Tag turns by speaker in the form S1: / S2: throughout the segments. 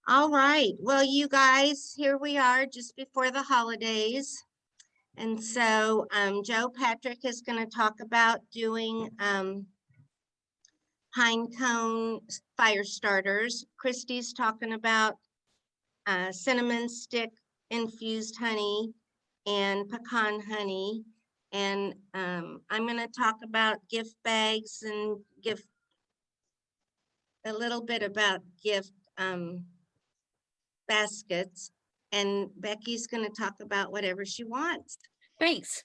S1: All right. Well, you guys, here we are just before the holidays. And so Joe Patrick is going to talk about doing pine cone fire starters. Christy's talking about cinnamon stick infused honey and pecan honey. And I'm going to talk about gift bags and give a little bit about gift baskets. And Becky's going to talk about whatever she wants.
S2: Thanks.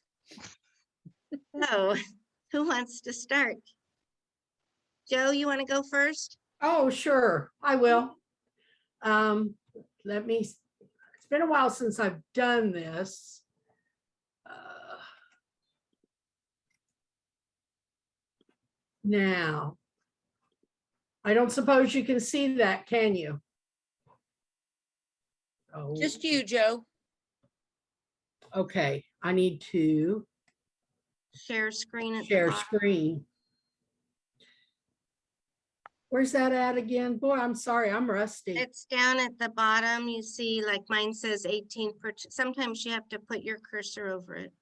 S1: So who wants to start? Joe, you want to go first?
S3: Oh, sure, I will. It's been a while since I've done this. Now, I don't suppose you can see that, can you? Oh,
S2: Just you, Joe.
S3: okay, I need to
S1: Share screen at the
S3: share
S1: bottom.
S3: screen. Where's that at again? Boy, I'm sorry, I'm rusty.
S1: It's down at the bottom. You see, like mine says 18 per. Sometimes you have to put your cursor over it.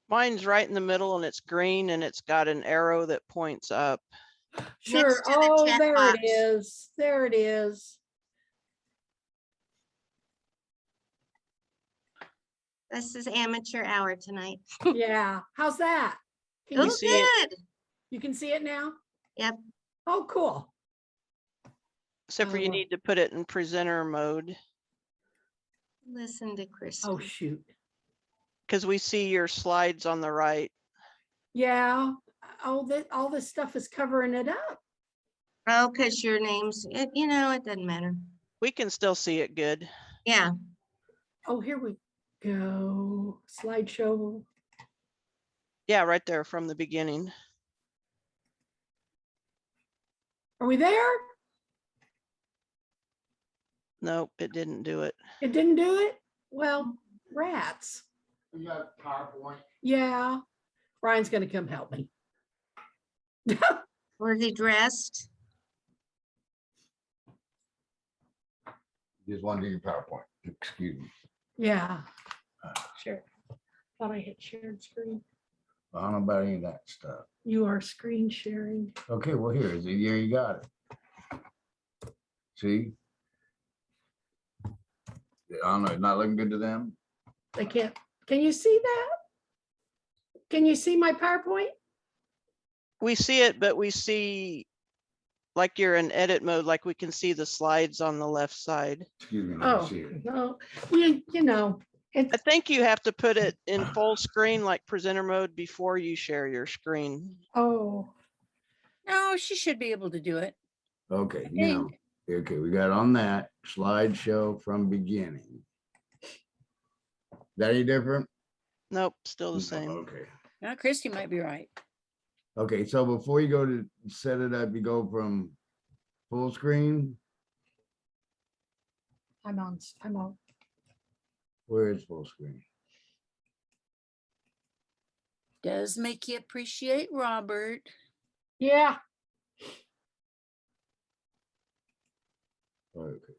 S4: Mine's right in the middle and it's green and it's got an arrow that points up.
S3: Sure.
S1: Next to the
S3: Oh,
S1: check
S3: there
S1: box.
S3: it is. There it is.
S1: This is amateur hour tonight.
S3: Yeah. How's that? Can
S1: Oh,
S3: you see it?
S1: good.
S3: You can see it now?
S1: Yep.
S3: Oh, cool.
S4: Except for you need to put it in presenter mode
S1: Listen to Chris.
S3: Oh, shoot.
S4: because we see your slides on the right.
S3: Yeah. Oh, all this stuff is covering it up.
S1: Oh, because your name's, you know, it doesn't matter.
S4: We can still see it good.
S1: Yeah.
S3: Oh, here we go. Slideshow.
S4: Yeah, right there from the beginning.
S3: Are we there?
S4: Nope, it didn't do it.
S3: It didn't do it? Well, rats.
S5: You got PowerPoint?
S3: Yeah. Ryan's going to come help me.
S1: Was he dressed?
S5: Just one thing, PowerPoint, excuse me.
S3: Yeah. Sure. Thought I hit shared screen.
S5: I don't know about any of that stuff.
S3: You are screen sharing.
S5: Okay, well, here you got it. See? I don't know, it's not looking good to them.
S3: They can't. Can you see that? Can you see my PowerPoint?
S4: We see it, but we see like you're in edit mode, like we can see the slides on the left side.
S5: Excuse me, let me
S3: Oh,
S5: see it.
S3: no. You know,
S4: I think you have to put it in full screen, like presenter mode, before you share your screen.
S3: oh,
S2: No, she should be able to do it.
S5: Okay, now, okay, we got on that slideshow from beginning. That any different?
S4: Nope, still the
S5: No,
S4: same.
S5: Okay.
S2: Now, Christy might be right.
S5: Okay, so before you go to set it up, you go from full screen.
S3: I'm on.
S5: Where is full screen?
S2: Does make you appreciate Robert.
S3: Yeah.
S5: Okay.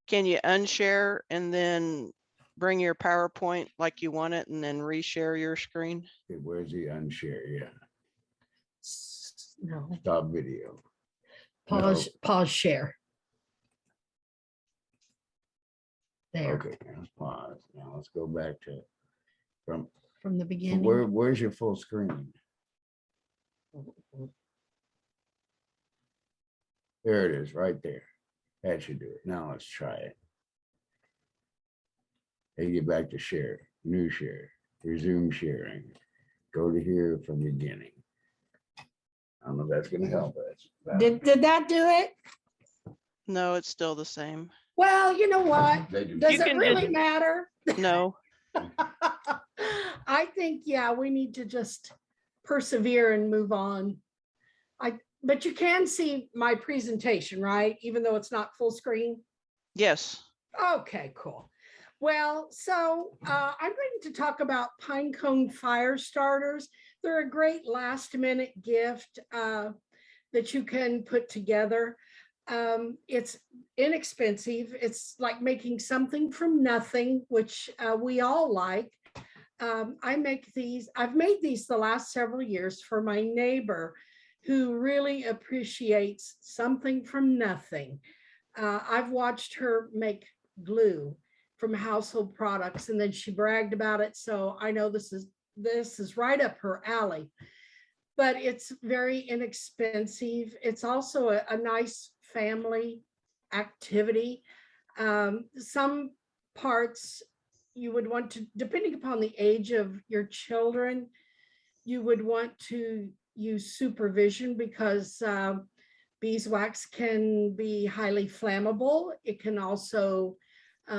S4: Can you unshare and then bring your PowerPoint like you want it and then reshare your screen?
S5: Okay, where's the unshare? Yeah,
S3: No.
S5: stop video.
S3: Pause. Pause. Share. There.
S5: Okay, let's pause. Now let's go back to
S3: From the
S5: so
S3: beginning.
S5: where's your full screen? There it is, right there. That should do it. Now let's try it. Hey, get back to share, new share, resume sharing. Go to here from beginning. I don't know if that's gonna help us.
S3: Did that do it?
S4: No, it's still the same.
S3: Well, you know what?
S5: They do.
S3: Does
S4: You
S3: it
S4: can
S3: really
S4: just-
S3: matter?
S4: No,
S3: I think, yeah, we need to just persevere and move on. But you can see my presentation, right? Even though it's not full screen.
S4: yes.
S3: Okay, cool. Well, so I'm going to talk about pine cone fire starters. They're a great last minute gift. that you can put together. It's inexpensive. It's like making something from nothing, which we all like. I've made these the last several years for my neighbor who really appreciates something from nothing. I've watched her make glue from household products, and then she bragged about it. So I know this is right up her alley, but it's very inexpensive. It's also a nice family activity. Some parts you would want to, depending upon the age of your children, you would want to use supervision because beeswax can be highly flammable. It can also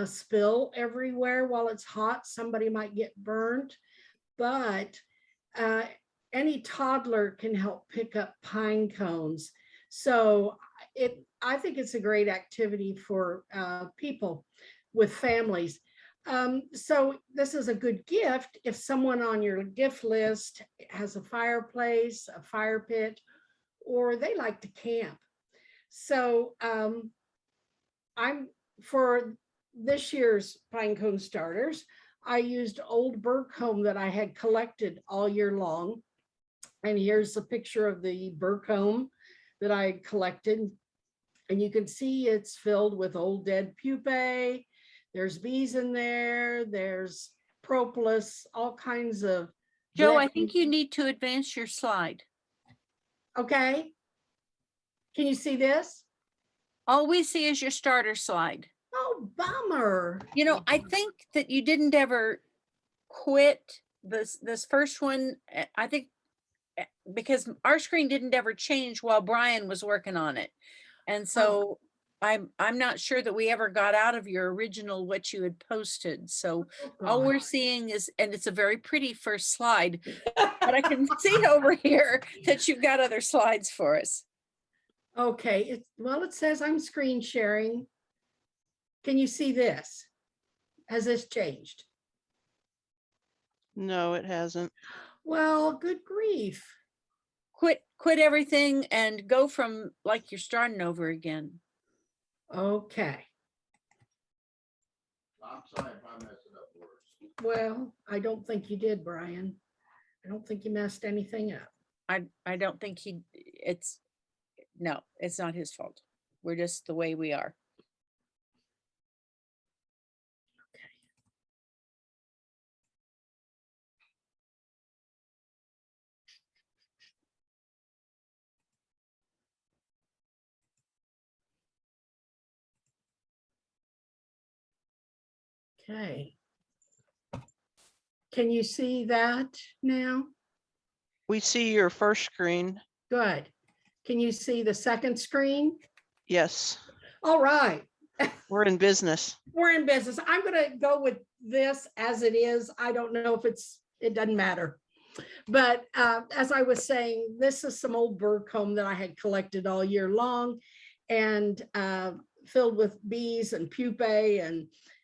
S3: spill everywhere while it's hot. Somebody might get burned, but uh, any toddler can help pick up pine cones. So I think it's a great activity for people with families. So this is a good gift if someone on your gift list has a fireplace, a fire pit, or they like to camp. So I'm for this year's pine cone starters, I used old burr comb that I had collected all year long. And here's a picture of the burr comb that I collected. And you can see it's filled with old dead pupae. There's bees in there. There's propolis, all kinds of.
S2: Joe, I
S3: dead-
S2: think you need to advance your slide.
S3: Okay. Can you see this?
S2: All we see is your starter slide.
S3: Oh, bummer.
S2: You know, I think that you didn't ever quit this first one. I think because our screen didn't ever change while Brian was working on it. And so I'm not sure that we ever got out of your original what you had posted. So all we're seeing is, and it's a very pretty first slide, but I can see over here that you've got other slides for us.
S3: Okay, it says I'm screen sharing. Can you see this? Has this changed?
S4: No, it hasn't.
S3: Well, good grief.
S2: Quit everything and go from like you're starting over again.
S3: Okay,
S5: I'm sorry if I messed it up worse.
S3: well, I don't think you did, Brian. I don't think you messed anything up.
S2: I don't think it's not his fault. We're just the way we are.
S3: Okay. Can you see that now?
S4: We see your first screen.
S3: Good. Can you see the second screen?
S4: Yes,
S3: All right.
S4: we're in business.
S3: We're in business. I'm going to go with this as it is. I don't know if it doesn't matter. But as I was saying, this is some old burr comb that I had collected all year long and filled with bees and pupae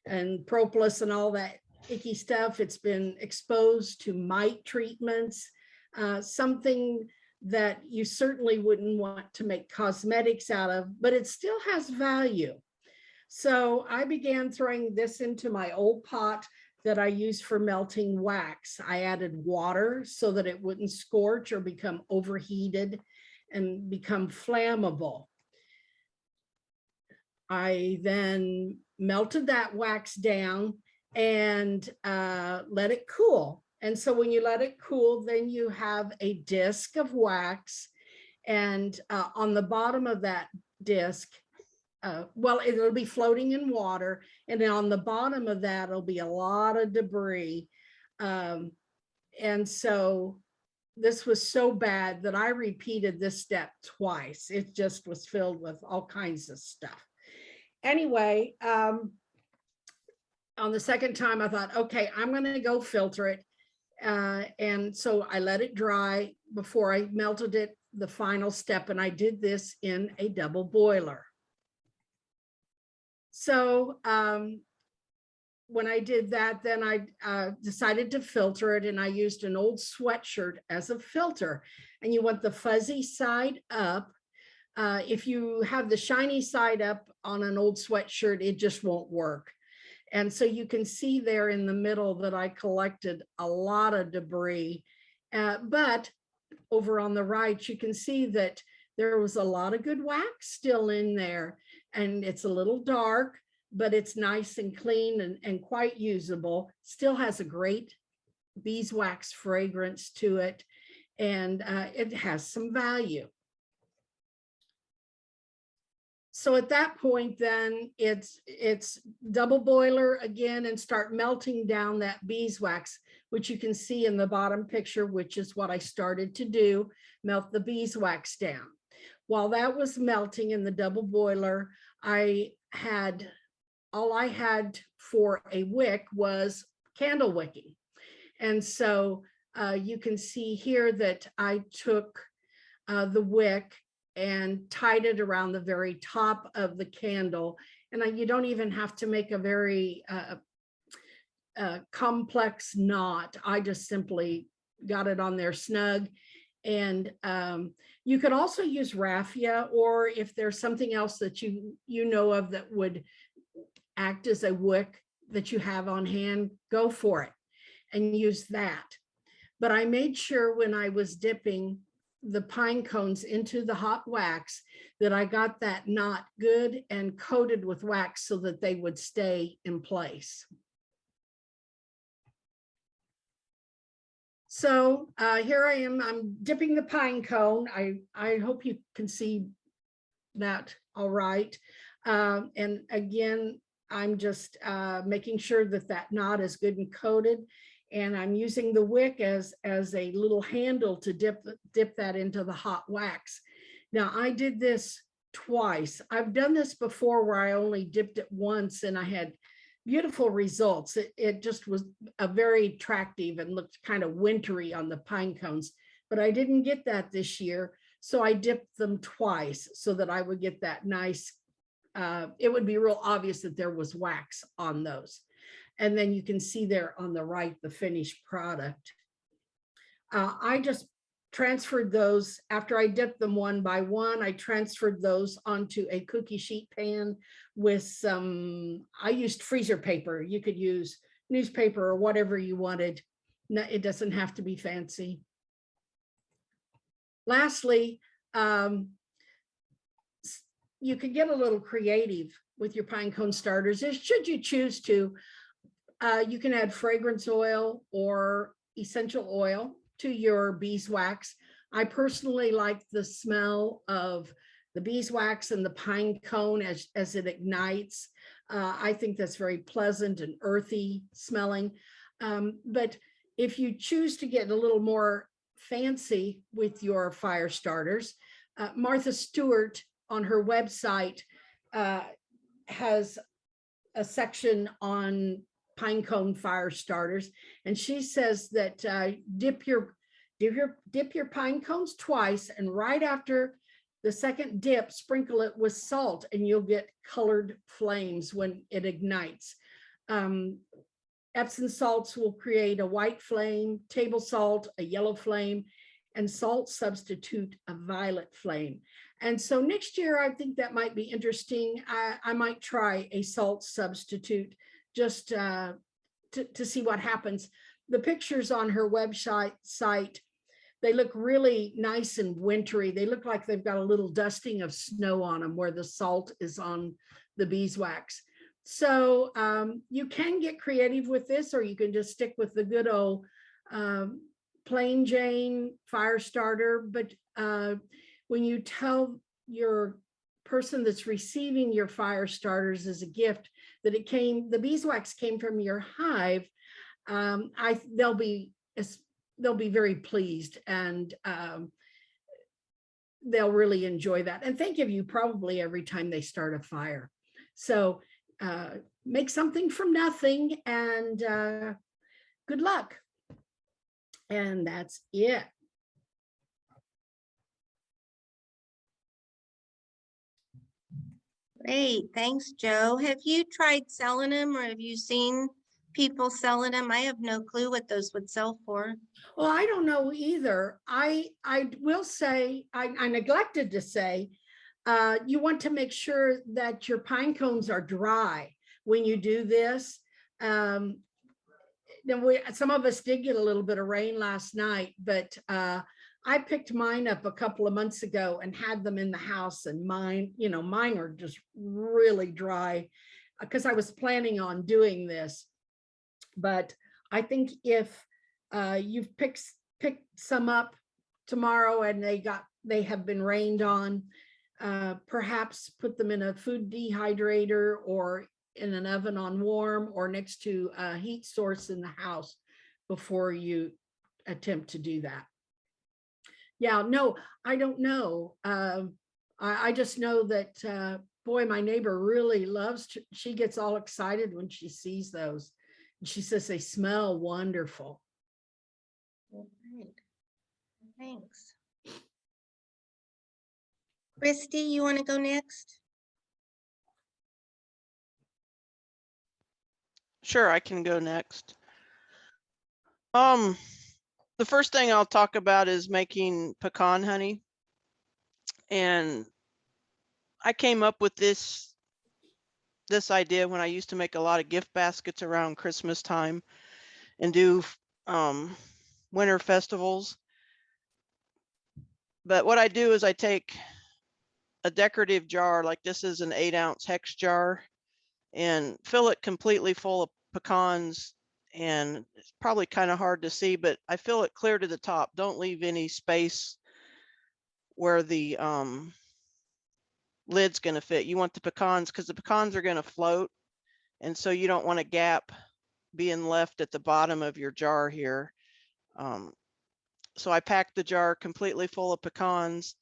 S3: and propolis and all that icky stuff. It's been exposed to mite treatments, something that you certainly wouldn't want to make cosmetics out of, but it still has value. So I began throwing this into my old pot that I use for melting wax. I added water so that it wouldn't scorch or become overheated and become flammable. I then melted that wax down and let it cool. And so when you let it cool, then you have a disc of wax. And on the bottom of that disc, well, it'll be floating in water. And then on the bottom of that, it'll be a lot of debris. And so this was so bad that I repeated this step twice. It just was filled with all kinds of stuff. Anyway, on the second time, I thought, okay, I'm going to go filter it. And so I let it dry before I melted it, the final step. And I did this in a double boiler. So when I did that, then I decided to filter it, and I used an old sweatshirt as a filter. And you want the fuzzy side up If you have the shiny side up on an old sweatshirt, it just won't work. And so you can see there in the middle that I collected a lot of debris. But over on the right, you can see that there was a lot of good wax still in there. And it's a little dark, but it's nice and clean and quite usable. Still has a great beeswax fragrance to it. And it has some value. So at that point, then it's double boiler again and start melting down that beeswax, which you can see in the bottom picture, which is what I started to do, melt the beeswax down. While that was melting in the double boiler, all I had for a wick was candle wicking. And so you can see here that I took the wick and tied it around the very top of the candle. And you don't even have to make a very complex knot. I just simply got it on there snug. And you could also use raffia, or if there's something else that you know of that would act as a wick that you have on hand, go for it and use that. But I made sure when I was dipping the pine cones into the hot wax that I got that knot good and coated with wax so that they would stay in place. So here I am, I'm dipping the pine cone. I hope you can see that all right. And again, I'm just making sure that that knot is good and coated. And I'm using the wick as a little handle to dip that into the hot wax. Now I did this twice. I've done this before where I only dipped it once and I had beautiful results. It just was a very attractive and looked kind of wintry on the pine cones, but I didn't get that this year. So I dipped them twice so that I would get that nice, it would be real obvious that there was wax on those. And then you can see there on the right, the finished product. I just transferred those after I dipped them one by one. I transferred those onto a cookie sheet pan with some, I used freezer paper. You could use newspaper or whatever you wanted. No, it doesn't have to be fancy. Lastly, you could get a little creative with your pine cone starters, should you choose to. You can add fragrance oil or essential oil to your beeswax. I personally like the smell of the beeswax and the pine cone as it ignites. I think that's very pleasant and earthy smelling. But if you choose to get a little more fancy with your fire starters, Martha Stewart on her website has a section on pine cone fire starters, and she says that dip your pine cones twice, and right after the second dip, sprinkle it with salt, and you'll get colored flames when it ignites. Epsom salts will create a white flame, table salt a yellow flame, and salt substitute a violet flame. And so next year, I think that might be interesting. I might try a salt substitute just to see what happens. The pictures on her website, they look really nice and wintry. They look like they've got a little dusting of snow on them where the salt is on the beeswax. So you can get creative with this, or you can just stick with the good old plain Jane fire starter. But when you tell your person that's receiving your fire starters as a gift that the beeswax came from your hive, they'll be very pleased, and they'll really enjoy that and think of you probably every time they start a fire. So make something from nothing, and good luck. And that's it.
S1: Great, thanks, Joe. Have you tried selling them, or have you seen people selling them? I have no clue what those would sell for.
S3: Well, I don't know either. I will say, I neglected to say You want to make sure that your pine cones are dry when you do this. Then some of us did get a little bit of rain last night, but I picked mine up a couple of months ago and had them in the house, and mine are just really dry because I was planning on doing this. But I think if you've picked some up tomorrow and they have been rained on, perhaps put them in a food dehydrator or in an oven on warm or next to a heat source in the house before you attempt to do that. Yeah, no, I don't know. I just know that, boy, my neighbor really loves, she gets all excited when she sees those. And she says they smell wonderful.
S1: All right. Thanks. Christy, you want to go next?
S4: Sure, I can go next. The first thing I'll talk about is making pecan honey. And I came up with this idea when I used to make a lot of gift baskets around Christmas time and do winter festivals. But what I do is I take a decorative jar, like this is an 8-ounce hex jar, and fill it completely full of pecans. And it's probably kind of hard to see, but I fill it clear to the top. Don't leave any space where the lid's going to fit. You want the pecans, because the pecans are going to float, and so you don't want a gap being left at the bottom of your jar here. So I packed the jar completely full of pecans,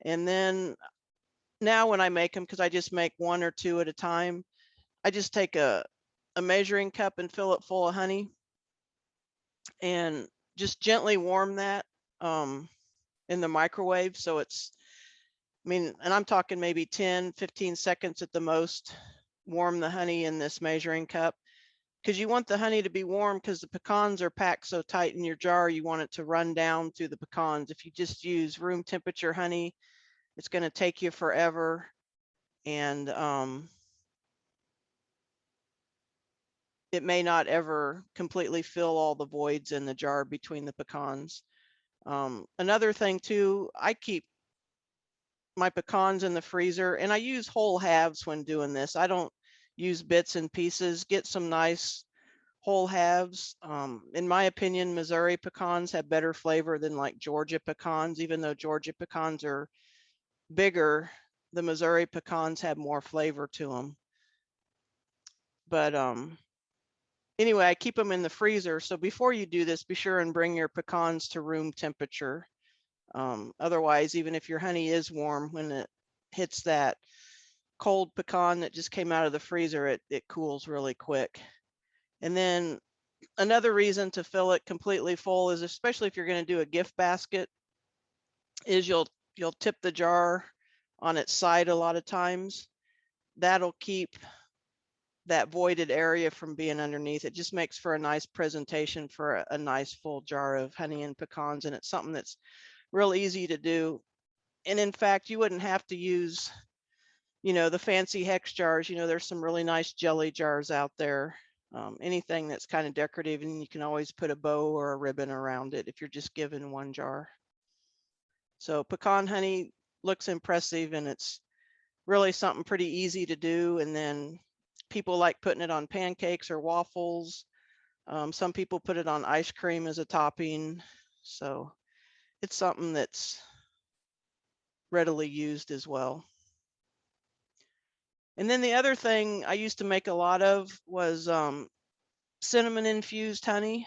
S4: and then now when I make them, because I just make 1 or 2 at a time, I just take a measuring cup and fill it full of honey and just gently warm that in the microwave. So it's, and I'm talking maybe 10, 15 seconds at the most, warm the honey in this measuring cup, because you want the honey to be warm, because the pecans are packed so tight in your jar, you want it to run down through the pecans. If you just use room temperature honey, it's going to take you forever. And it may not ever completely fill all the voids in the jar between the pecans. Another thing too, I keep my pecans in the freezer, and I use whole halves when doing this. I don't use bits and pieces. Get some nice whole halves. In my opinion, Missouri pecans have better flavor than like Georgia pecans. Even though Georgia pecans are bigger, the Missouri pecans have more flavor to them. But anyway, I keep them in the freezer. So before you do this, be sure and bring your pecans to room temperature. Otherwise, even if your honey is warm, when it hits that cold pecan that just came out of the freezer, it cools really quick. And then another reason to fill it completely full is, especially if you're going to do a gift basket, is you'll tip the jar on its side a lot of times. That'll keep that voided area from being underneath. It just makes for a nice presentation for a nice full jar of honey and pecans. And it's something that's real easy to do. And in fact, you wouldn't have to use, the fancy hex jars. There's some really nice jelly jars out there. Anything that's kind of decorative, and you can always put a bow or a ribbon around it if you're just given one jar. So pecan honey looks impressive, and it's really something pretty easy to do. And then people like putting it on pancakes or waffles. Some people put it on ice cream as a topping. So it's something that's readily used as well. And then the other thing I used to make a lot of was cinnamon infused honey.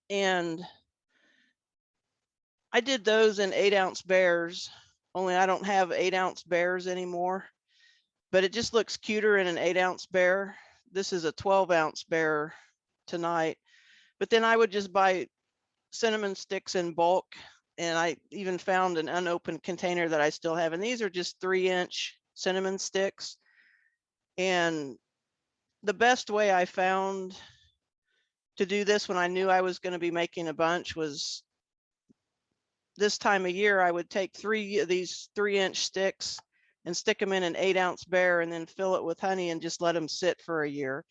S4: And I did those in 8-ounce bears, only I don't have 8-ounce bears anymore, but it just looks cuter in an 8-ounce bear. This is a 12-ounce bear tonight, but then I would just buy cinnamon sticks in bulk. And I even found an unopened container that I still have. And these are just 3-inch cinnamon sticks. And the best way I found to do this when I knew I was going to be making a bunch was this time of year, I would take 3 of these 3-inch sticks and stick them in an 8-ounce bear and then fill it with honey and just let them sit for a year.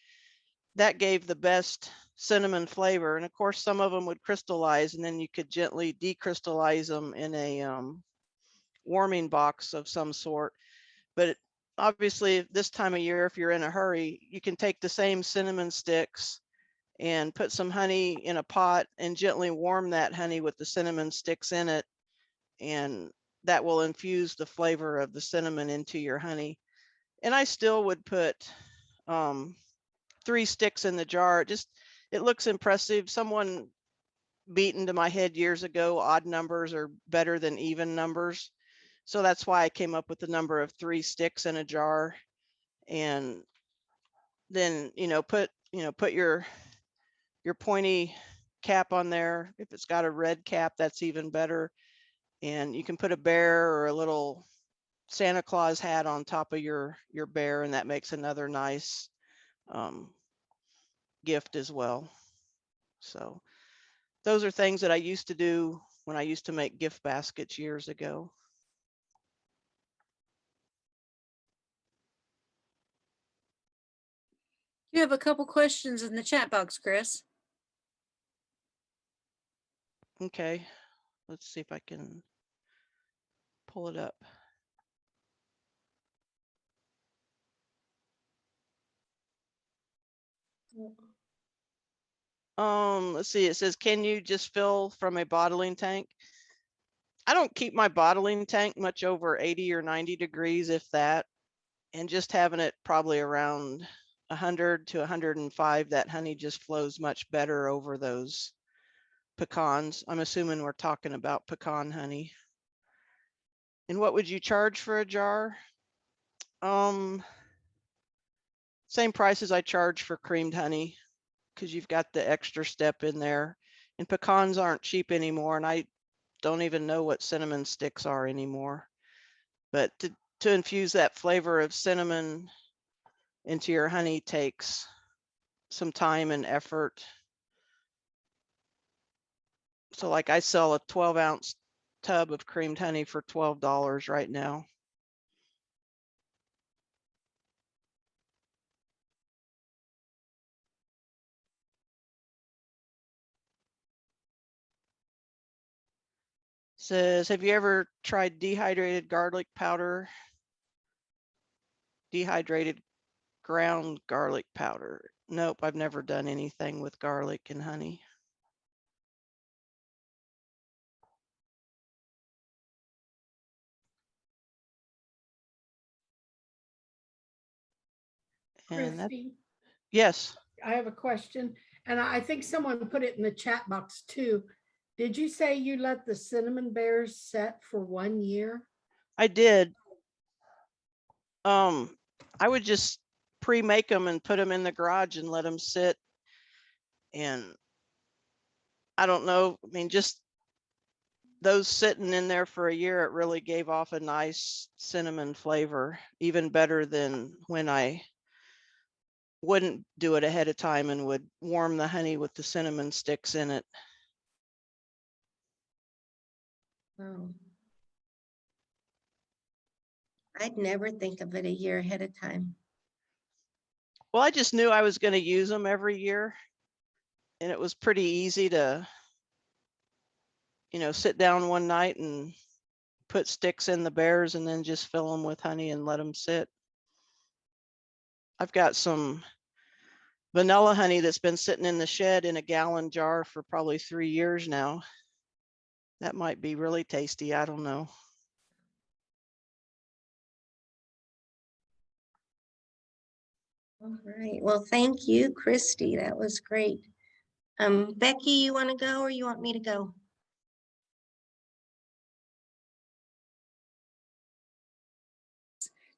S4: That gave the best cinnamon flavor. And of course, some of them would crystallize, and then you could gently decrystallize them in a warming box of some sort. But obviously, this time of year, if you're in a hurry, you can take the same cinnamon sticks and put some honey in a pot and gently warm that honey with the cinnamon sticks in it. And that will infuse the flavor of the cinnamon into your honey. And I still would put 3 sticks in the jar. It looks impressive. Someone beat into my head years ago, odd numbers are better than even numbers. So that's why I came up with the number of 3 sticks in a jar. And then, put your pointy cap on there. If it's got a red cap, that's even better. And you can put a bear or a little Santa Claus hat on top of your bear, and that makes another nice gift as well. So those are things that I used to do when I used to make gift baskets years ago.
S2: You have a couple questions in the chat box, Chris.
S4: Okay, let's see if I can pull it up. Let's see, it says, can you just fill from a bottling tank? I don't keep my bottling tank much over 80 or 90 degrees, if that, and just having it probably around 100 to 105, that honey just flows much better over those pecans. I'm assuming we're talking about pecan honey. And what would you charge for a jar? Same price as I charge for creamed honey, because you've got the extra step in there. And pecans aren't cheap anymore, and I don't even know what cinnamon sticks are anymore. But to infuse that flavor of cinnamon into your honey takes some time and effort. So like I sell a 12-ounce tub of creamed honey for $12 right now. Says, have you ever tried dehydrated garlic powder? Dehydrated ground garlic powder. Nope, I've never done anything with garlic and honey. And that,
S3: Christy,
S4: yes,
S3: I have a question, and I think someone put it in the chat box too. Did you say you let the cinnamon bears set for 1 year?
S4: I did. I would just pre-make them and put them in the garage and let them sit. And I don't know, I mean, just those sitting in there for a year, it really gave off a nice cinnamon flavor, even better than when I wouldn't do it ahead of time and would warm the honey with the cinnamon sticks in it.
S1: Wow. I'd never think of it a year ahead of time.
S4: Well, I just knew I was going to use them every year. And it was pretty easy to, sit down one night and put sticks in the bears and then just fill them with honey and let them sit. I've got some vanilla honey that's been sitting in the shed in a gallon jar for probably 3 years now. That might be really tasty. I don't know.
S1: All right. Well, thank you, Christy. That was great. Becky, you want to go or you want me to go?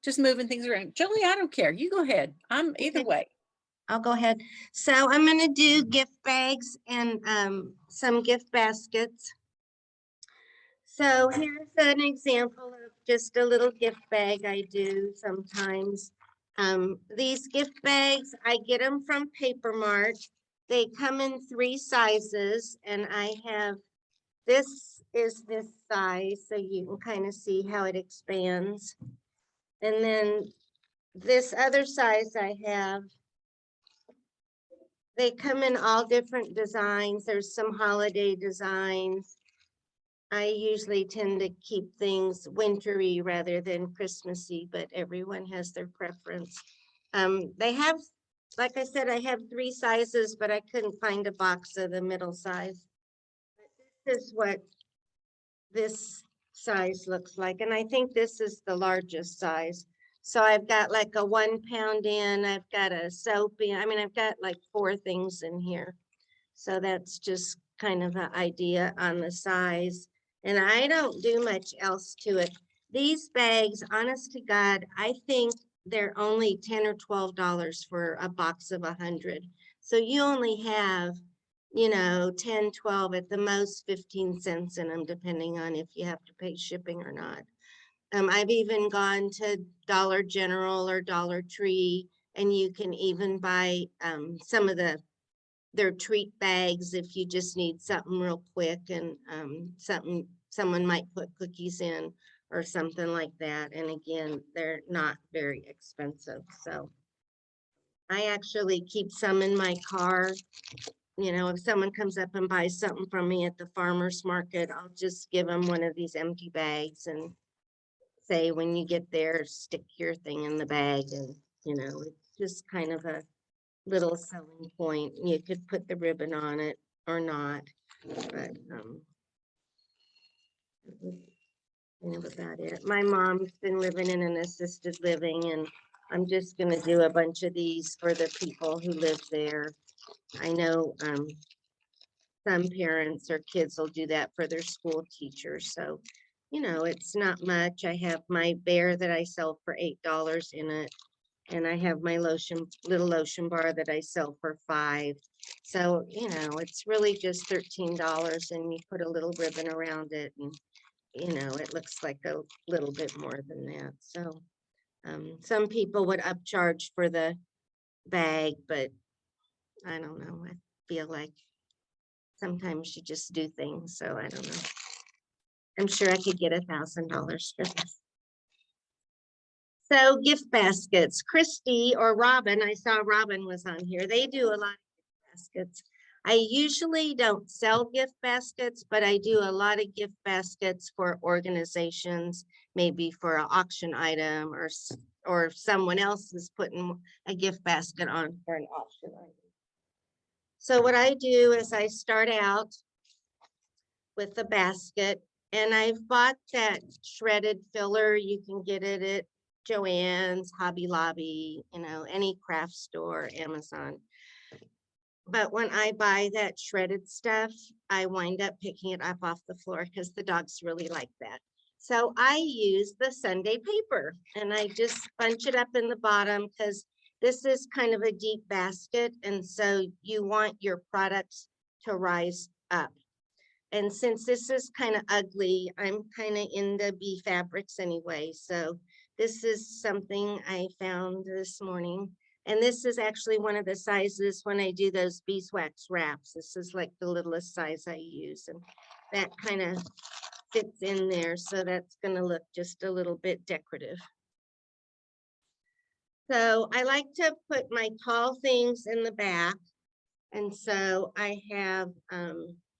S2: Just moving things around. Julie, I don't care. You go ahead. I'm either
S1: Okay.
S2: way.
S1: I'll go ahead. So I'm going to do gift bags and some gift baskets. So here's an example of just a little gift bag I do sometimes. These gift bags, I get them from Paper Mart. They come in 3 sizes, and I have this is this size, so you can kind of see how it expands. And then this other size I have, they come in all different designs. There's some holiday designs. I usually tend to keep things wintry rather than Christmassy, but everyone has their preference. They have, like I said, I have 3 sizes, but I couldn't find a box of the middle size. This is what this size looks like, and I think this is the largest size. So I've got like a 1 pound in, I've got a soap in, I mean, I've got like 4 things in here. So that's just kind of an idea on the size. And I don't do much else to it. These bags, honest to God, I think they're only $10 or $12 for a box of 100. So you only have, you know, 10, 12, at the most 15 cents in them, depending on if you have to pay shipping or not. I've even gone to Dollar General or Dollar Tree, and you can even buy some of their treat bags if you just need something real quick, and someone might put cookies in or something like that. And again, they're not very expensive. So I actually keep some in my car. You know, if someone comes up and buys something from me at the farmer's market, I'll just give them one of these empty bags and say, when you get there, stick your thing in the bag. And, you know, it's just kind of a little selling point. You could put the ribbon on it or not, but kind of about it. My mom's been living in an assisted living, and I'm just gonna do a bunch of these for the people who live there. I know some parents or kids will do that for their school teachers. So, you know, it's not much. I have my bear that I sell for $8 in it. And I have my little lotion bar that I sell for $5. So, you know, it's really just $13, and you put a little ribbon around it, and, you know, it looks like a little bit more than that. So, some people would upcharge for the bag, but I don't know. I feel like sometimes you just do things. So I don't know. I'm sure I could get $1,000 for this. So gift baskets, Christy or Robin, I saw Robin was on here. They do a lot of gift baskets. I usually don't sell gift baskets, but I do a lot of gift baskets for organizations, maybe for an auction item, or someone else is putting a gift basket on for an auction item. So what I do is I start out with the basket, and I've bought that shredded filler. You can get it at Joann's, Hobby Lobby, you know, any craft store, Amazon. But when I buy that shredded stuff, I wind up picking it up off the floor because the dogs really like that. So I use the Sunday paper, and I just bunch it up in the bottom because this is kind of a deep basket. And so you want your products to rise up. And since this is kind of ugly, I'm kind of into bee fabrics anyway. So this is something I found this morning. And this is actually one of the sizes when I do those beeswax wraps. This is like the littlest size I use. And that kind of fits in there. So that's going to look just a little bit decorative. So I like to put my tall things in the back. And so I have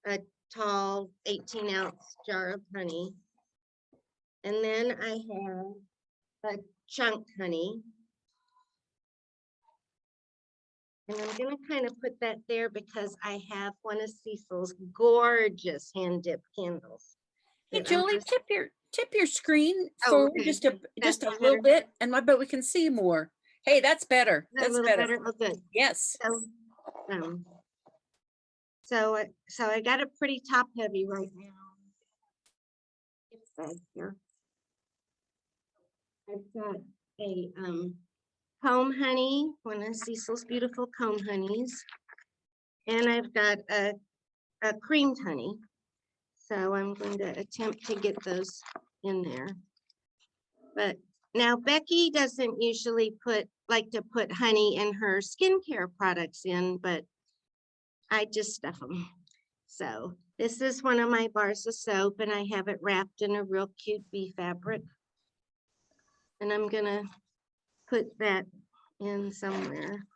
S1: a tall 18-ounce jar of honey. And then I have a chunk honey. And I'm going to kind of put that there because I have one of Cecil's gorgeous hand dipped candles.
S2: Hey,
S1: that I'm
S2: Julie,
S1: just-
S2: tip your screen
S1: Oh,
S2: forward
S1: okay.
S2: just a
S1: That's
S2: little
S1: better?
S2: bit, and I bet we can see more. Hey, that's better.
S1: Is that a
S2: That's
S1: little
S2: better.
S1: better? Oh, good.
S2: Yes.
S1: So I got it pretty top heavy right now. It's back here. I've got a comb honey, one of Cecil's beautiful comb honeys. And I've got a creamed honey. So I'm going to attempt to get those in there. But now Becky doesn't usually like to put honey in her skincare products in, but I just stuff them. So this is one of my bars of soap, and I have it wrapped in a real cute bee fabric. And I'm gonna put that in somewhere.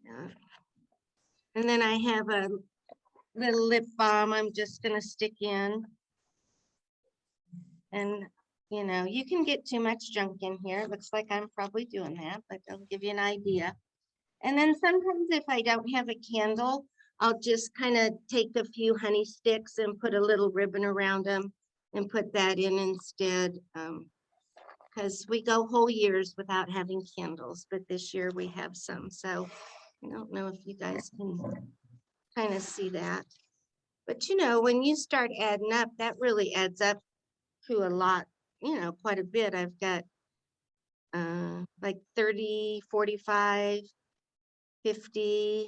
S1: Yeah. And then I have a little lip balm I'm just gonna stick in. And, you know, you can get too much junk in here. It looks like I'm probably doing that, but I'll give you an idea. And then sometimes if I don't have a candle, I'll just kind of take a few honey sticks and put a little ribbon around them and put that in instead. Because we go whole years without having candles, but this year we have some. So I don't know if you guys can kind of see that. But you know, when you start adding up, that really adds up to a lot, you know, quite a bit. I've got like 30, 45, 50,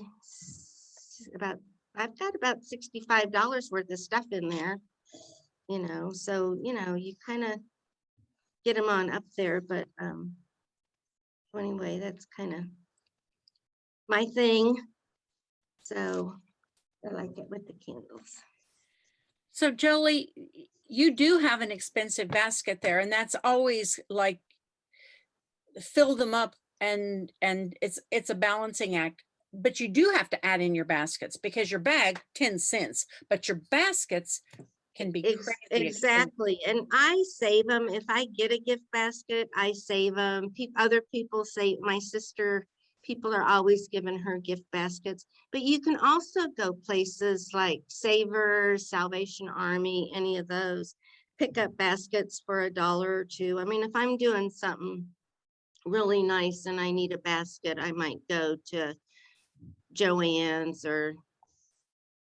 S1: I've got about $65 worth of stuff in there, you know, so, you know, you kind of get them on up there, but anyway, that's kind of my thing. So I like it with the candles.
S2: So Jolie, you do have an expensive basket there, and that's always like fill them up, and it's a balancing act. But you do have to add in your baskets because your bag 10 cents, but your baskets can be crazy expensive.
S1: Exactly. And I save them. If I get a gift basket, I save them. Other people say, my sister, people are always giving her gift baskets. But you can also go places like Savers, Salvation Army, any of those, pick up baskets for $1 or $2. I mean, if I'm doing something really nice and I need a basket, I might go to Joann's or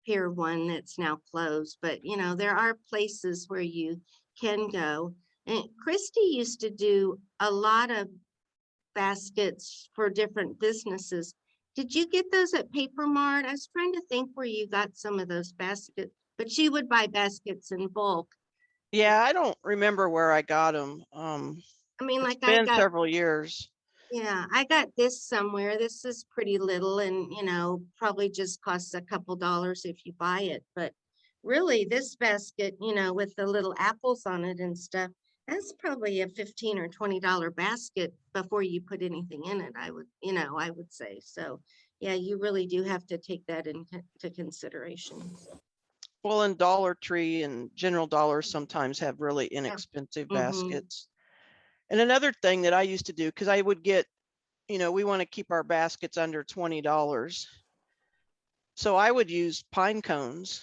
S1: Pier 1 that's now closed, but you know, there are places where you can go. And Christy used to do a lot of baskets for different businesses. Did you get those at Paper Mart? I was trying to think where you got some of those baskets, but she would buy baskets in bulk.
S4: Yeah, I don't remember where I got them.
S1: I mean,
S4: It's
S1: like I
S4: been
S1: got,
S4: several years.
S1: yeah, I got this somewhere. This is pretty little and, you know, probably just costs a couple dollars if you buy it. But really, this basket, you know, with the little apples on it and stuff, that's probably a $15 or $20 basket before you put anything in it. I would, you know, I would say. So, yeah, you really do have to take that into consideration.
S4: Well, and Dollar Tree and General Dollar sometimes have really inexpensive
S1: Mhm.
S4: baskets. And another thing that I used to do, because I would get, you know, we want to keep our baskets under $20. So I would use pine cones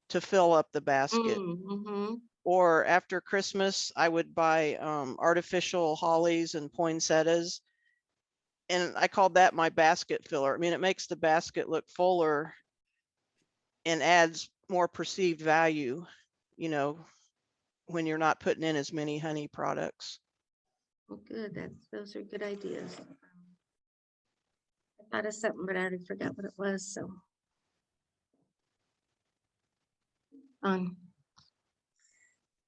S4: to fill up the basket.
S1: Mm-hmm.
S4: Or after Christmas, I would buy artificial hollies and poinsettias. And I called that my basket filler. I mean, it makes the basket look fuller and adds more perceived value, you know, when you're not putting in as many honey products.
S1: Well, good. Those are good ideas. I thought of something, but I already forgot what it was.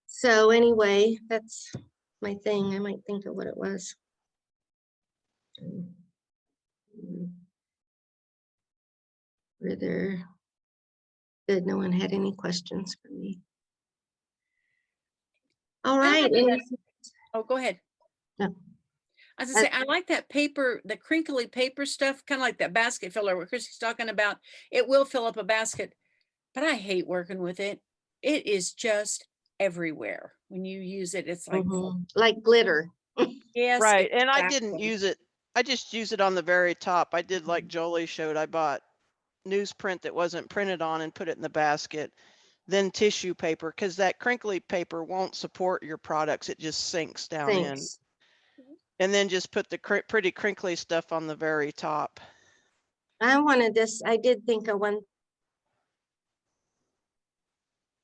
S1: So anyway, that's my thing. I might think of what it was. Were there? Good. No one had any questions for me. All
S2: I
S1: right.
S2: like
S1: any-
S2: that. Oh, go ahead.
S1: No.
S2: As I say, I like that paper, the crinkly paper stuff, kind of like that basket filler what Chrissy's talking about. It will fill up a basket, but I hate working with it. It is just everywhere. When you use it, it's like,
S1: Like glitter.
S2: yes.
S4: Right. And I didn't
S2: exactly.
S4: use it. I just use it on the very top. I did like Jolie showed. I bought newsprint that wasn't printed on and put it in the basket. Then tissue paper, because that crinkly paper won't support your products. It just sinks down in.
S1: Thanks.
S4: And then just put the pretty crinkly stuff on the very top.
S1: I wanted this. I did think of one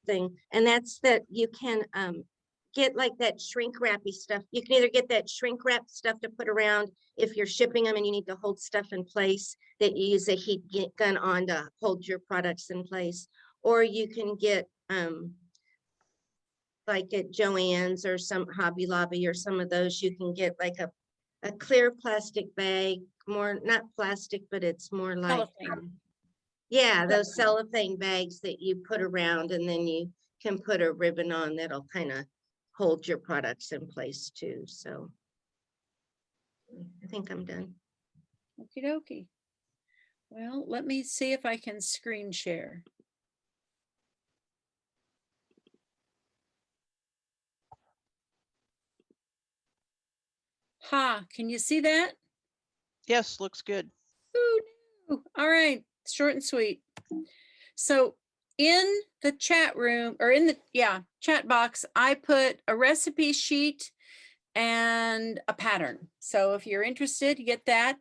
S1: thing, and that's that you can get like that shrink wrappy stuff. You can either get that shrink wrap stuff to put around if you're shipping them and you need to hold stuff in place, that you use a heat gun on to hold your products in place, or you can get like at Joann's or some Hobby Lobby or some of those, you can get like a clear plastic bag, more not plastic, but it's more like
S2: Cellophane.
S1: Yeah, those cellophane bags that you put around and then you can put a ribbon on that'll kind of hold your products in place too. So I think I'm done.
S2: Okie dokie. Well, let me see if I can screen share. Ha, can you see that?
S4: Yes, looks good.
S2: Ooh, no. All right, short and sweet. So in the chat room or in the chat box, I put a recipe sheet and a pattern. So if you're interested, you get that.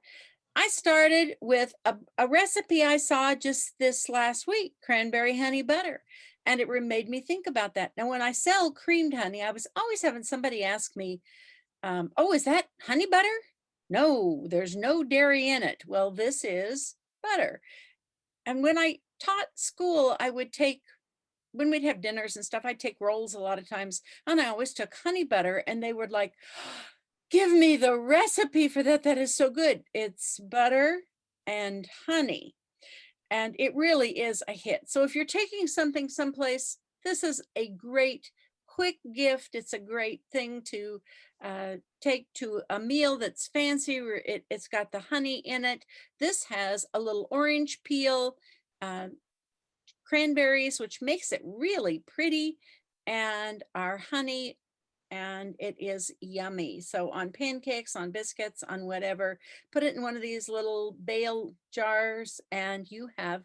S2: I started with a recipe I saw just this last week, cranberry honey butter. And it made me think about that. Now, when I sell creamed honey, I was always having somebody ask me, oh, is that honey butter? No, there's no dairy in it. Well, this is butter. And when I taught school, I would take, when we'd have dinners and stuff, I'd take rolls a lot of times. And I always took honey butter and they would like, give me the recipe for that. That is so good. It's butter and honey. And it really is a hit. So if you're taking something someplace, this is a great quick gift. It's a great thing to take to a meal that's fancy. Where it's got the honey in it. This has a little orange peel, cranberries, which makes it really pretty, and our honey, and it is yummy. So on pancakes, on biscuits, on whatever, put it in one of these little bale jars and you have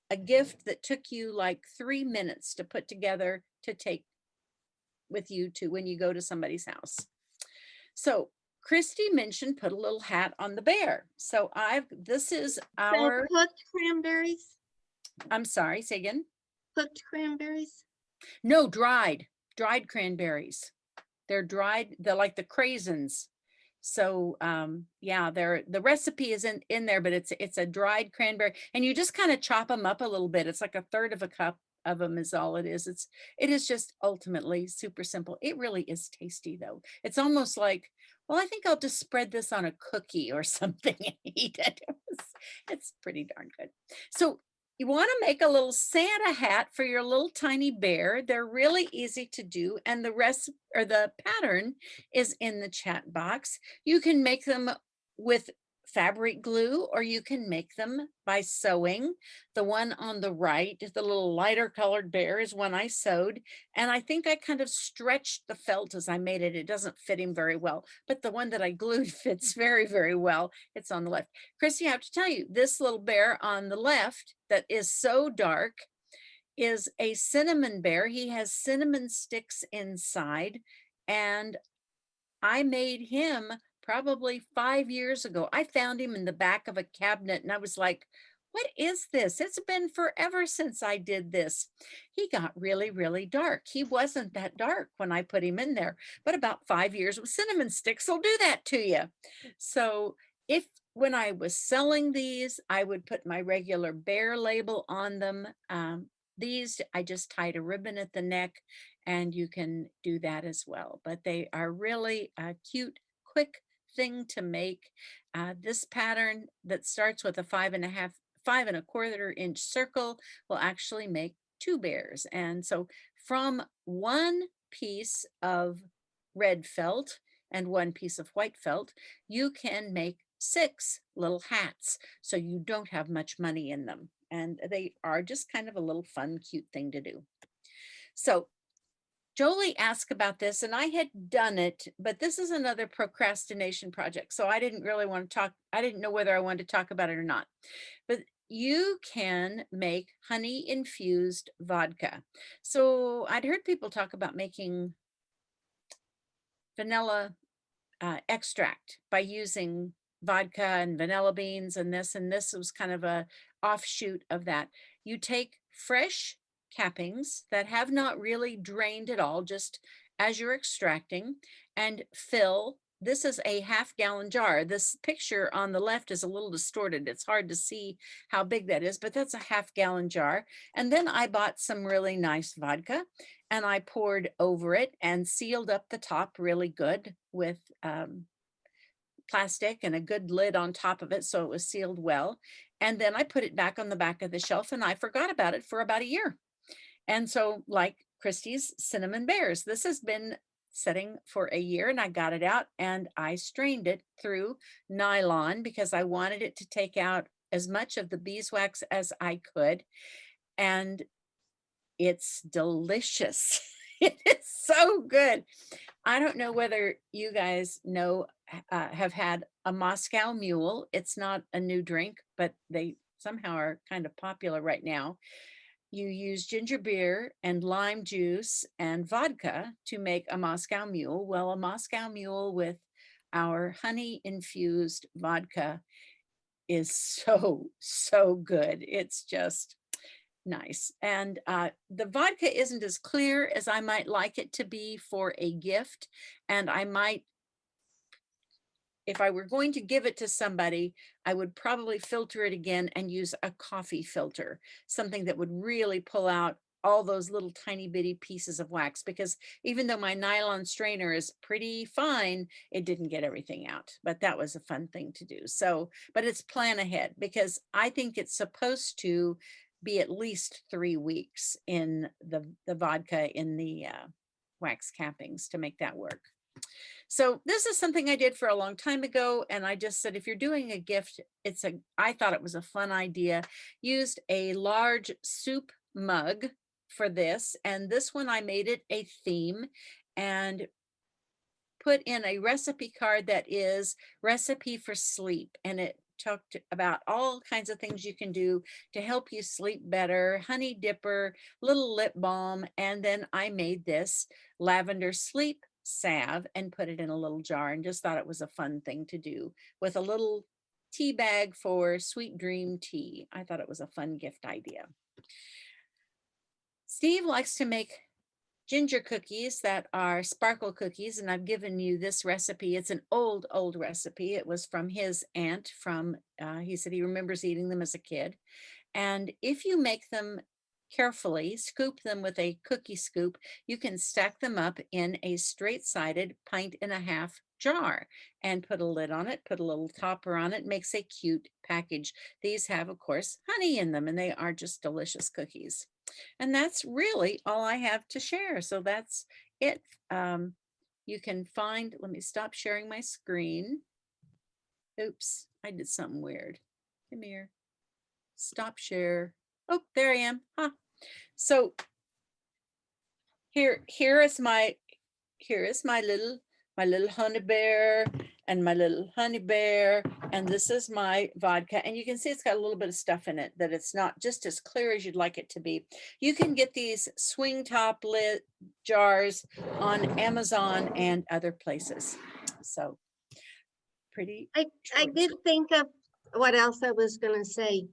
S2: a gift that took you like 3 minutes to put together to take with you to when you go to somebody's house. So Christy mentioned put a little hat on the bear. So this is
S1: So
S2: our,
S1: cooked cranberries,
S2: I'm sorry, say again.
S1: cooked cranberries.
S2: No, dried cranberries. They're dried, they're like the craisins. So yeah, the recipe is in there, but it's a dried cranberry and you just kind of chop them up a little bit. It's like a third of a cup of them is all it is. It is just ultimately super simple. It really is tasty though. It's almost like, well, I think I'll just spread this on a cookie or something and eat it. It's pretty darn good. So you want to make a little Santa hat for your little tiny bear. They're really easy to do. And the rest or the pattern is in the chat box. You can make them with fabric glue or you can make them by sewing. The one on the right, the little lighter colored bear is one I sewed. And I think I kind of stretched the felt as I made it. It doesn't fit him very well, but the one that I glued fits very, very well. It's on the left. Christy, I have to tell you, this little bear on the left that is so dark is a cinnamon bear. He has cinnamon sticks inside and I made him probably 5 years ago. I found him in the back of a cabinet and I was like, what is this? It's been forever since I did this. He got really, really dark. He wasn't that dark when I put him in there, but about 5 years with cinnamon sticks will do that to you. So when I was selling these, I would put my regular bear label on them. These, I just tied a ribbon at the neck and you can do that as well. But they are really a cute, quick thing to make. This pattern that starts with a 5 1/4 inch circle will actually make 2 bears. And so from one piece of red felt and one piece of white felt, you can make 6 little hats. So you don't have much money in them. And they are just kind of a little fun, cute thing to do. So Jolie asked about this and I had done it, but this is another procrastination project. So I didn't really want to talk. I didn't know whether I wanted to talk about it or not, but you can make honey infused vodka. So I'd heard people talk about making vanilla extract by using vodka and vanilla beans and this was kind of a offshoot of that. You take fresh cappings that have not really drained at all, just as you're extracting, and fill. This is a 1/2 gallon jar. This picture on the left is a little distorted. It's hard to see how big that is, but that's a 1/2 gallon jar. And then I bought some really nice vodka and I poured over it and sealed up the top really good with plastic and a good lid on top of it so it was sealed well. And then I put it back on the back of the shelf and I forgot about it for about a year. And so like Christie's cinnamon bears, this has been setting for a year, and I got it out and I strained it through nylon because I wanted it to take out as much of the beeswax as I could. And it's delicious. It is so good. I don't know whether you guys know, have had a Moscow Mule. It's not a new drink, but they somehow are kind of popular right now. You use ginger beer and lime juice and vodka to make a Moscow Mule. Well, a Moscow Mule with our honey infused vodka is so, so good. It's just nice. And the vodka isn't as clear as I might like it to be for a gift. And I might, if I were going to give it to somebody, I would probably filter it again and use a coffee filter, something that would really pull out all those little tiny bitty pieces of wax, because even though my nylon strainer is pretty fine, it didn't get everything out. But that was a fun thing to do. So, but it's plan ahead, because I think it's supposed to be at least 3 weeks in the vodka in the wax cappings to make that work. So this is something I did for a long time ago. And I just said, if you're doing a gift, I thought it was a fun idea. Used a large soup mug for this. And this one, I made it a theme and put in a recipe card that is recipe for sleep. And it talked about all kinds of things you can do to help you sleep better, honey dipper, little lip balm. And then I made this lavender sleep salve and put it in a little jar, and just thought it was a fun thing to do with a little tea bag for sweet dream tea. I thought it was a fun gift idea. Steve likes to make ginger cookies that are sparkle cookies, and I've given you this recipe. It's an old recipe. It was from his aunt he said he remembers eating them as a kid. And if you make them carefully, scoop them with a cookie scoop, you can stack them up in a straight-sided 1.5 pint jar and put a lid on it, put a little topper on it, makes a cute package. These have, of course, honey in them, and they are just delicious cookies. And that's really all I have to share. So that's it. You can find, let me stop sharing my screen. Oops, I did something weird. Come here. Stop share. Oh, there I am. Huh. So here is my little honey bear and my little honey bear, and this is my vodka. And you can see it's got a little bit of stuff in it, that it's not just as clear as you'd like it to be. You can get these swing top lid jars on Amazon and other places. So pretty.
S1: I did think of what else I was gonna say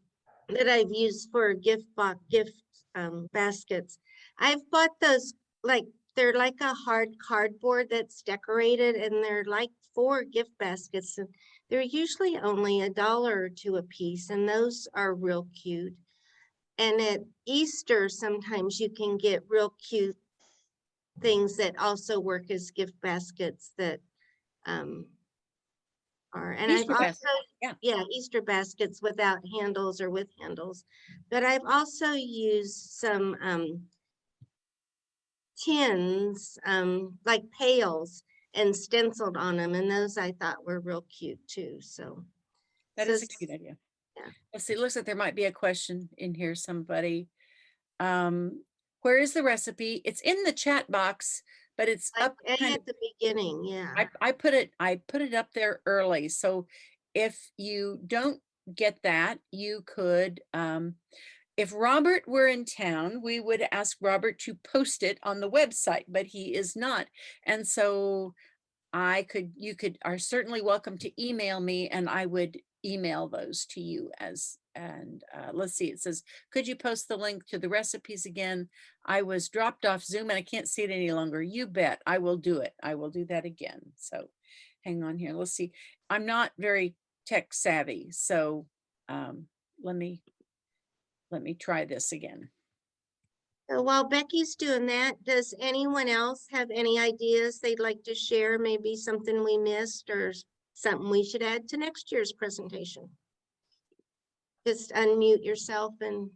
S1: that I've used for gift baskets. I've bought those, like, they're like a hard cardboard that's decorated, and they're like 4 gift baskets. And they're usually only $1 or $2 a piece, and those are real cute. And at Easter, sometimes you can get real cute things that also work as gift baskets that are, and
S2: Easter
S1: I've also,
S2: basket, yeah.
S1: Easter baskets without handles or with handles. But I've also used some tins, like pails, and stenciled on them, and those I thought were real cute too. So
S2: That
S1: so
S2: is a cute idea.
S1: yeah.
S2: Let's see, it looks like there might be a question in here, somebody. Where is the recipe? It's in the chat box, but it's
S1: like
S2: up kind of,
S1: at the beginning, yeah.
S2: I put it up there early. So if you don't get that, you could, if Robert were in town, we would ask Robert to post it on the website, but he is not. And so you are certainly welcome to email me, and I would email those to you let's see, it says, could you post the link to the recipes again? I was dropped off Zoom and I can't see it any longer. You bet, I will do it. I will do that again. So hang on here. Let's see. I'm not very tech savvy. So let me try this again.
S1: So while Becky's doing that, does anyone else have any ideas they'd like to share? Maybe something we missed or something we should add to next year's presentation? just unmute yourself and.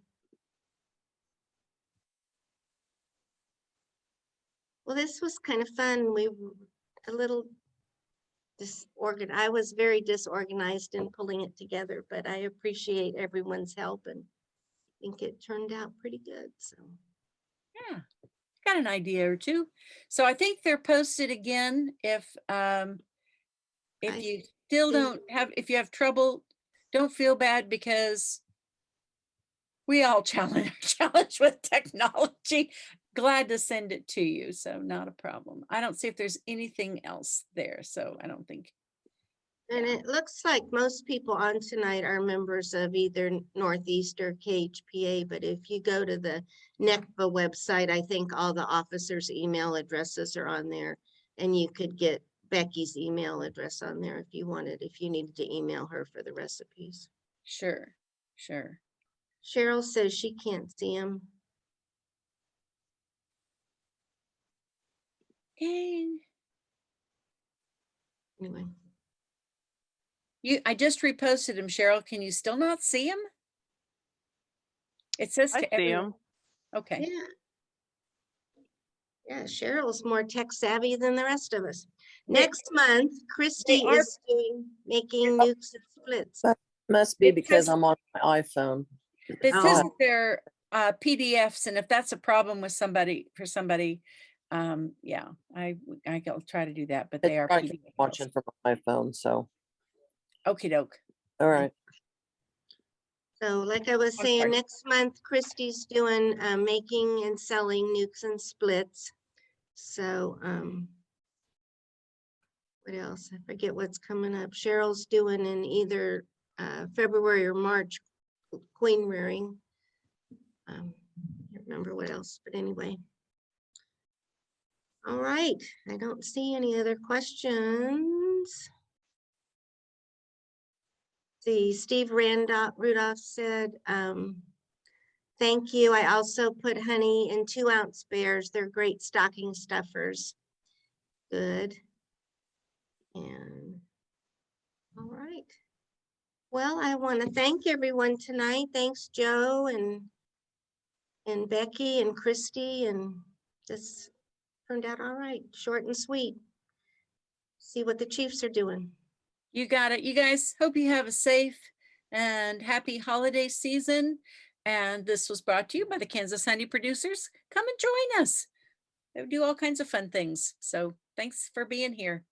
S1: Well, this was kind of fun. We were a little disorganized. I was very disorganized in pulling it together, but I appreciate everyone's help and think it turned out pretty good. So
S2: Yeah, got an idea or two. So I think they're posted again. If you still don't have, if you have trouble, don't feel bad because we all challenge with technology. Glad to send it to you. So not a problem. I don't see if there's anything else there. So I don't think.
S1: and it looks like most people on tonight are members of either Northeast or KHPA, but if you go to the NECPA website, I think all the officers' email addresses are on there, and you could get Becky's email address on there if you wanted, if you needed to email her for the recipes.
S2: Sure, sure.
S1: Cheryl says she can't see them.
S2: Dang.
S1: Anyway,
S2: I just reposted him, Cheryl. Can you still not see him? It says
S4: I
S2: to
S4: see
S2: everyone.
S4: them.
S2: Okay.
S1: yeah. Yeah, Cheryl's more tech savvy than the rest of us.
S2: They-
S1: Next month, Christy
S2: are-
S1: is making nukes and splits.
S6: But must be
S2: It
S6: because
S2: says-
S6: I'm on my iPhone.
S2: It says
S1: Oh.
S2: that they're PDFs, and if that's a problem with somebody, yeah, I'll try to do that, but they are
S6: I keep
S2: PDF files.
S6: watching from my phone, so,
S2: Okie doke.
S6: all right.
S1: So like I was
S2: I'm
S1: saying,
S2: sorry.
S1: next month, Christy's doing making and selling nukes and splits. So what else? I forget what's coming up. Cheryl's doing in either February or March queen rearing. I can't remember what else, but anyway. All right, I don't see any other questions. See, Steve Rudolph said, thank you. I also put honey in 2-ounce bears. They're great stocking stuffers. Good. And all right. Well, I want to thank everyone tonight. Thanks, Joe and Becky and Christy, and this turned out all right. Short and sweet. See what the Chiefs are doing.
S2: You got it. You guys, hope you have a safe and happy holiday season. And this was brought to you by the Kansas Honey Producers. Come and join us. They do all kinds of fun things. So thanks for being here.